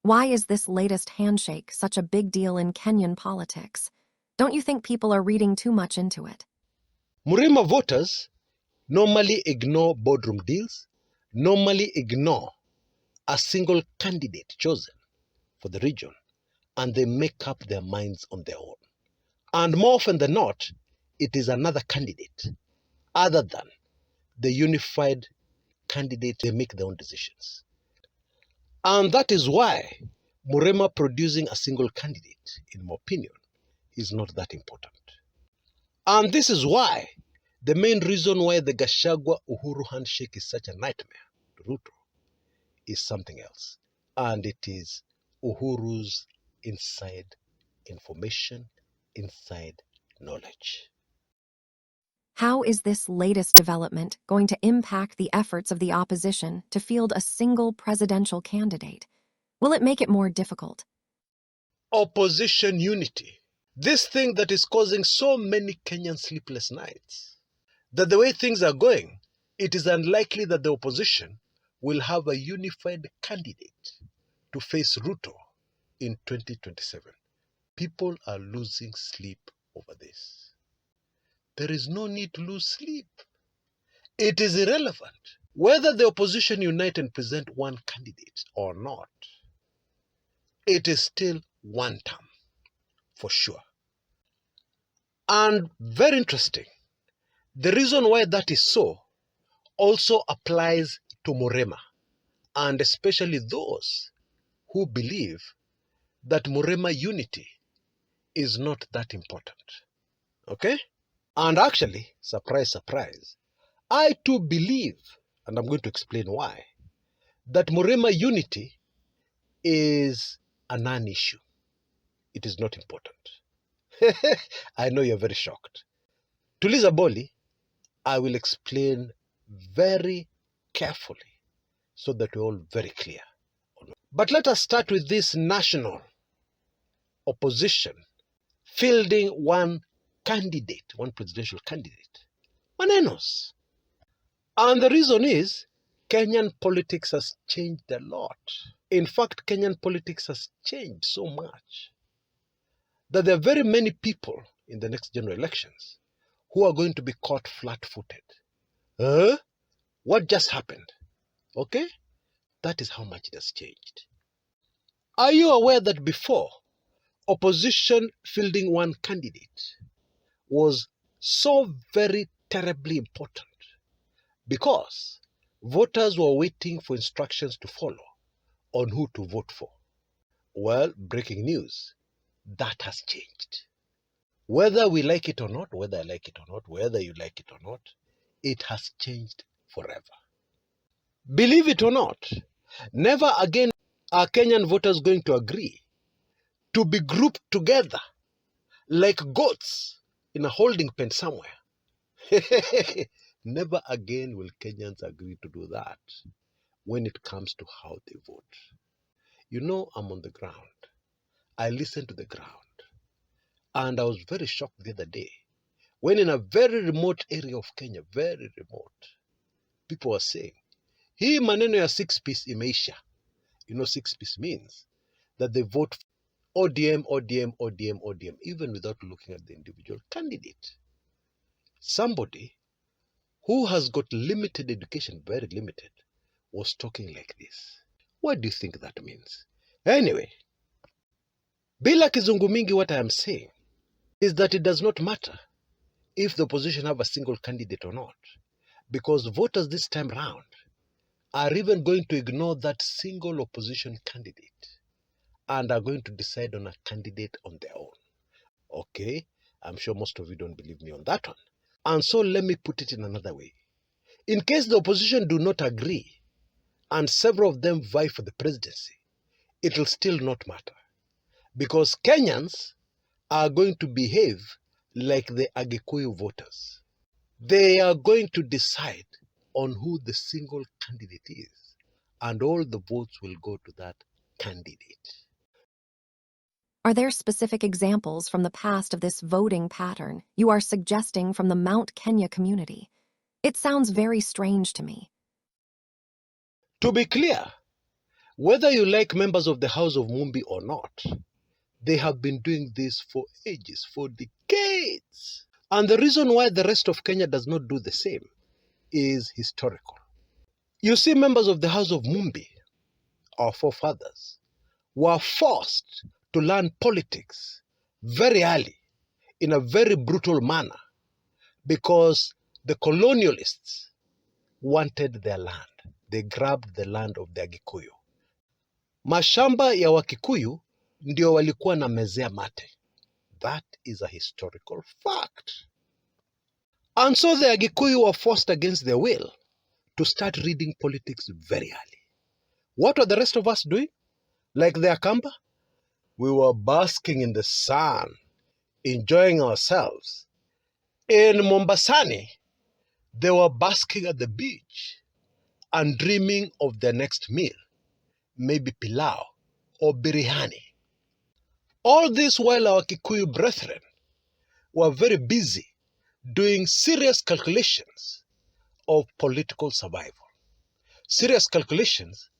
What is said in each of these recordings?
Why is this latest handshake such a big deal in Kenyan politics? Don't you think people are reading too much into it? Murima voters normally ignore boardroom deals, normally ignore a single candidate chosen for the region, and they make up their minds on their own. And more often than not, it is another candidate other than the unified candidate. They make their own decisions. And that is why Murema producing a single candidate, in my opinion, is not that important. And this is why the main reason why the Gachagua Uhuru handshake is such a nightmare to Ruto is something else. And it is Uhuru's inside information, inside knowledge. How is this latest development going to impact the efforts of the opposition to field a single presidential candidate? Will it make it more difficult? Opposition unity. This thing that is causing so many Kenyan sleepless nights. That the way things are going, it is unlikely that the opposition will have a unified candidate to face Ruto in 2027. People are losing sleep over this. There is no need to lose sleep. It is irrelevant whether the opposition unite and present one candidate or not. It is still one term, for sure. And very interesting, the reason why that is so also applies to Murema, and especially those who believe that Murema unity is not that important. Okay? And actually, surprise, surprise, I too believe, and I'm going to explain why, that Murema unity is a non-issue. It is not important. I know you're very shocked. To Liza Boli, I will explain very carefully so that we're all very clear. But let us start with this national opposition fielding one candidate, one presidential candidate. Manenos. And the reason is Kenyan politics has changed a lot. In fact, Kenyan politics has changed so much that there are very many people in the next general elections who are going to be caught flat-footed. What just happened? Okay? That is how much it has changed. Are you aware that before, opposition fielding one candidate was so very terribly important because voters were waiting for instructions to follow on who to vote for? Well, breaking news, that has changed. Whether we like it or not, whether I like it or not, whether you like it or not, it has changed forever. Believe it or not, never again are Kenyan voters going to agree to be grouped together like goats in a holding pen somewhere. Never again will Kenyans agree to do that when it comes to how they vote. You know, I'm on the ground. I listen to the ground. And I was very shocked the other day when in a very remote area of Kenya, very remote, people were saying, hii maneno ya six-piece imeisha. You know, six-piece means that they vote for ODM, ODM, ODM, ODM, even without looking at the individual candidate. Somebody who has got limited education, very limited, was talking like this. What do you think that means? Anyway, bila kizungu mingi, what I am saying is that it does not matter if the opposition have a single candidate or not, because voters this time round are even going to ignore that single opposition candidate and are going to decide on a candidate on their own. Okay, I'm sure most of you don't believe me on that one. And so let me put it in another way. In case the opposition do not agree and several of them vie for the presidency, it will still not matter, because Kenyans are going to behave like the Agikuyu voters. They are going to decide on who the single candidate is, and all the votes will go to that candidate. Are there specific examples from the past of this voting pattern you are suggesting from the Mount Kenya community? It sounds very strange to me. To be clear, Whether you like members of the House of Mumbi or not, they have been doing this for ages, for decades. And the reason why the rest of Kenya does not do the same is historical. You see, members of the House of Mumbi, our forefathers, were forced to learn politics very early in a very brutal manner because the colonialists wanted their land. They grabbed the land of the Gikuyu. Mashamba ya Wakikuyu ndio walikuwa na mezea mate. That is a historical fact. And so the Gikuyu were forced against their will to start reading politics very early. What were the rest of us doing? Like the Akamba? We were basking in the sun, enjoying ourselves. In Mombasani, they were basking at the beach and dreaming of their next meal, maybe pilau or biryani. All this while our Kikuyu brethren were very busy doing serious calculations of political survival, serious calculations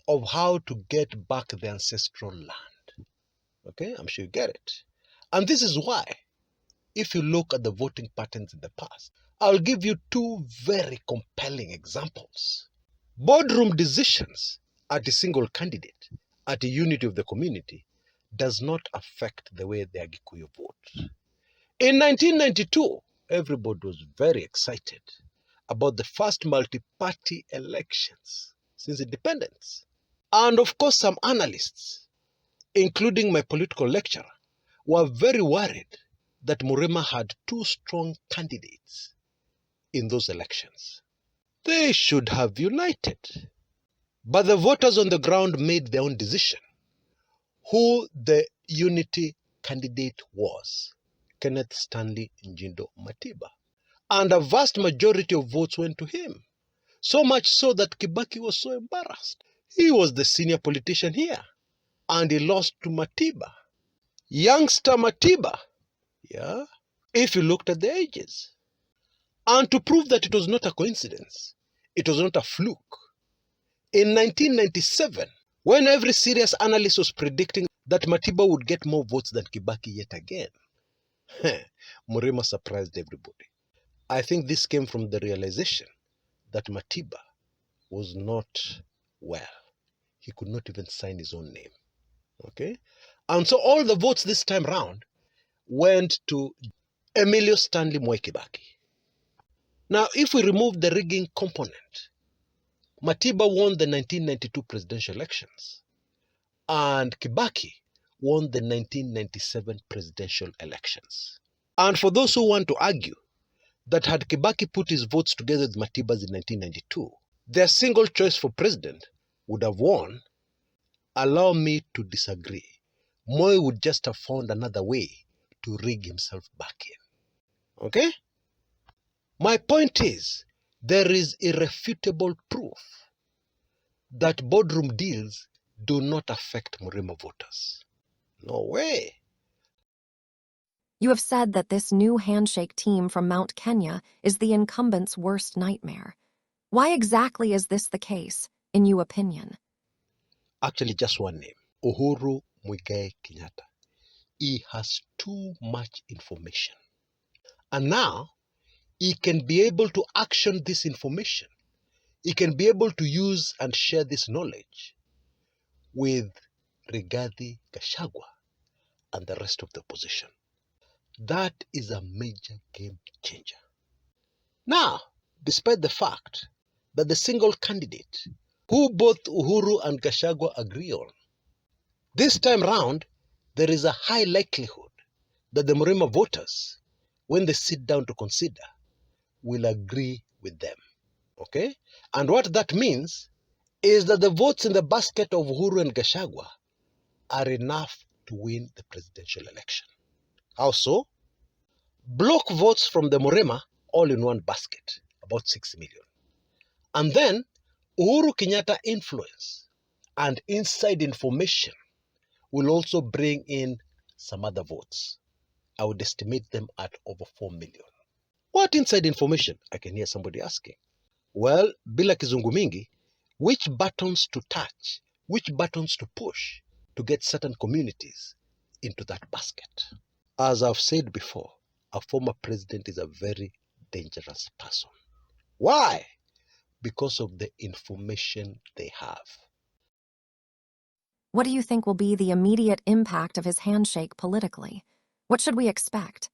of how to get back the ancestral land. Okay, I'm sure you get it. And this is why, if you look at the voting patterns in the past, I'll give you two very compelling examples. Boardroom decisions at a single candidate, at a unity of the community, does not affect the way the Agikuyu vote. In 1992, everybody was very excited about the first multi-party elections since independence. And of course, some analysts, including my political lecturer, were very worried that Murema had two strong candidates in those elections. They should have united. But the voters on the ground made their own decision who the unity candidate was. Kenneth Stanley Njindo Matiba. And a vast majority of votes went to him. So much so that Kibaki was so embarrassed. He was the senior politician here, and he lost to Matiba. Youngster Matiba, yeah, if you looked at the ages. And to prove that it was not a coincidence, it was not a fluke, in 1997, when every serious analyst was predicting that Matiba would get more votes than Kibaki yet again, Murema surprised everybody. I think this came from the realization that Matiba was not well. He could not even sign his own name. Okay? And so all the votes this time round went to Emilio Stanley Moi Kibaki. Now, if we remove the rigging component, Matiba won the 1992 presidential elections, and Kibaki won the 1997 presidential elections. And for those who want to argue that had Kibaki put his votes together with Matiba's in 1992, their single choice for president would have won, allow me to disagree. Moi would just have found another way to rig himself back in. Okay? My point is, there is irrefutable proof that boardroom deals do not affect Murema voters. No way. You have said that this new handshake team from Mount Kenya is the incumbent's worst nightmare. Why exactly is this the case, in your opinion? Actually, just one name, Uhuru Muigai Kenyatta. He has too much information. And now, he can be able to action this information. He can be able to use and share this knowledge with Rigathi Gachagua and the rest of the opposition. That is a major game changer. Now, despite the fact that the single candidate who both Uhuru and Gachagua agree on, this time round, there is a high likelihood that the Murema voters, when they sit down to consider, will agree with them. Okay? And what that means is that the votes in the basket of Uhuru and Gachagua are enough to win the presidential election. How so? Block votes from the Murema all in one basket, about 6 million. And then Uhuru Kenyatta influence and inside information will also bring in some other votes. I would estimate them at over 4 million. What inside information? I can hear somebody asking. Well, bila kizungu mingi, which buttons to touch which buttons to push to get certain communities into that basket. As I've said before, a former president is a very dangerous person. Why? Because of the information they have. What do you think will be the immediate impact of his handshake politically? What should we expect?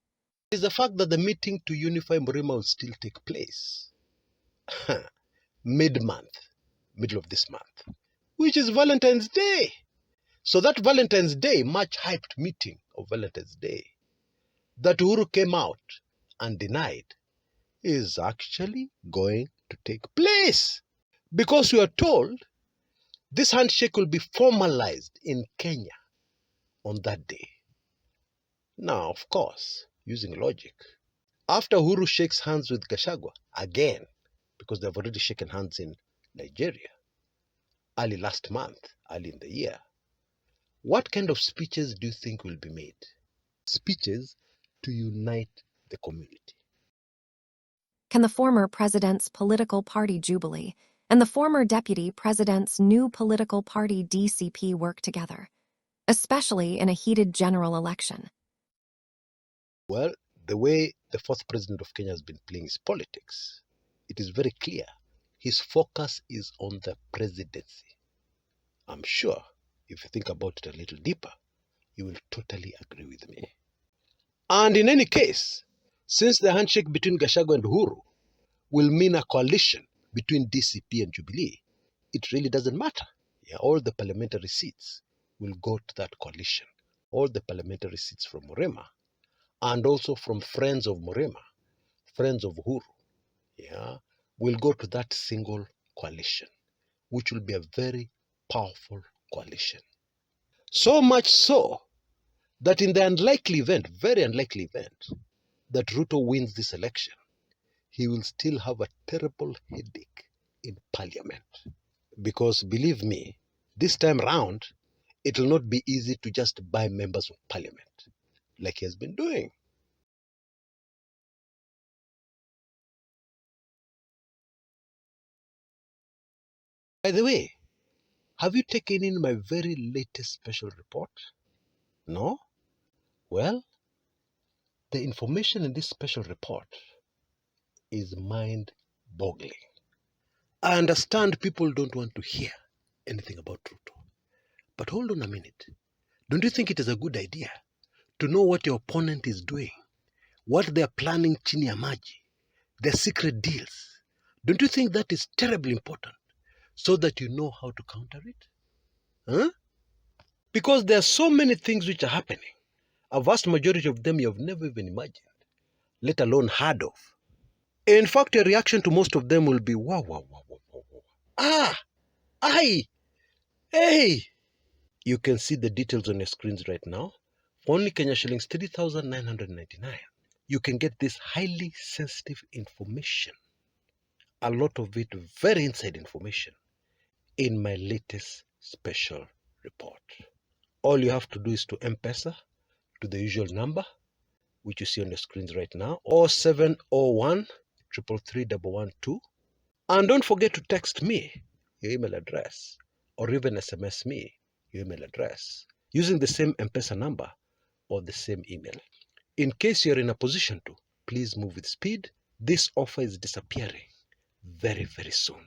It is the fact that the meeting to unify Murima will still take place mid-month, middle of this month, which is Valentine's Day. So that Valentine's Day, much hyped meeting of Valentine's Day, that Uhuru came out and denied, is actually going to take place. Because we are told this handshake will be formalized in Kenya on that day. Now, of course, using logic, after Uhuru shakes hands with Gachagua again, because they've already shaken hands in Nigeria, early last month, early in the year, what kind of speeches do you think will be made? Speeches to unite the community. Can the former president's political party Jubilee and the former deputy president's new political party DCP work together, especially in a heated general election? Well, the way the fourth president of Kenya has been playing his politics, it is very clear. His focus is on the presidency. I'm sure if you think about it a little deeper, you will totally agree with me. And in any case, since the handshake between Gachagua and Uhuru will mean a coalition between DCP and Jubilee, it really doesn't matter. Yeah, all the parliamentary seats will go to that coalition. All the parliamentary seats from Murema and also from friends of Murema, friends of Uhuru, yeah, will go to that single coalition, which will be a very powerful coalition. So much so that in the unlikely event, very unlikely event, that Ruto wins this election, he will still have a terrible headache in parliament. Because believe me, this time round, it will not be easy to just buy members of parliament like he has been doing. By the way, have you taken in my very latest special report? No? Well, the information in this special report is mind-boggling. I understand people don't want to hear anything about Ruto. But hold on a minute. Don't you think it is a good idea to know what your opponent is doing, what they are planning chini ya maji, their secret deals? Don't you think that is terribly important so that you know how to counter it? Huh? Because there are so many things which are happening. A vast majority of them you have never even imagined, let alone heard of. In fact, your reaction to most of them will be, wow, wow, wow, wow, wow, wow. Ah, aye, hey. You can see the details on your screens right now. For only Kenya shillings 3,999, you can get this highly sensitive information, a lot of it very inside information, in my latest special report. All you have to do is to M-Pesa to the usual number, which you see on your screens right now, or 701 333 112. And don't forget to text me your email address, or even SMS me your email address, using the same M-Pesa number or the same email. In case you're in a position to, please move with speed. This offer is disappearing very, very soon.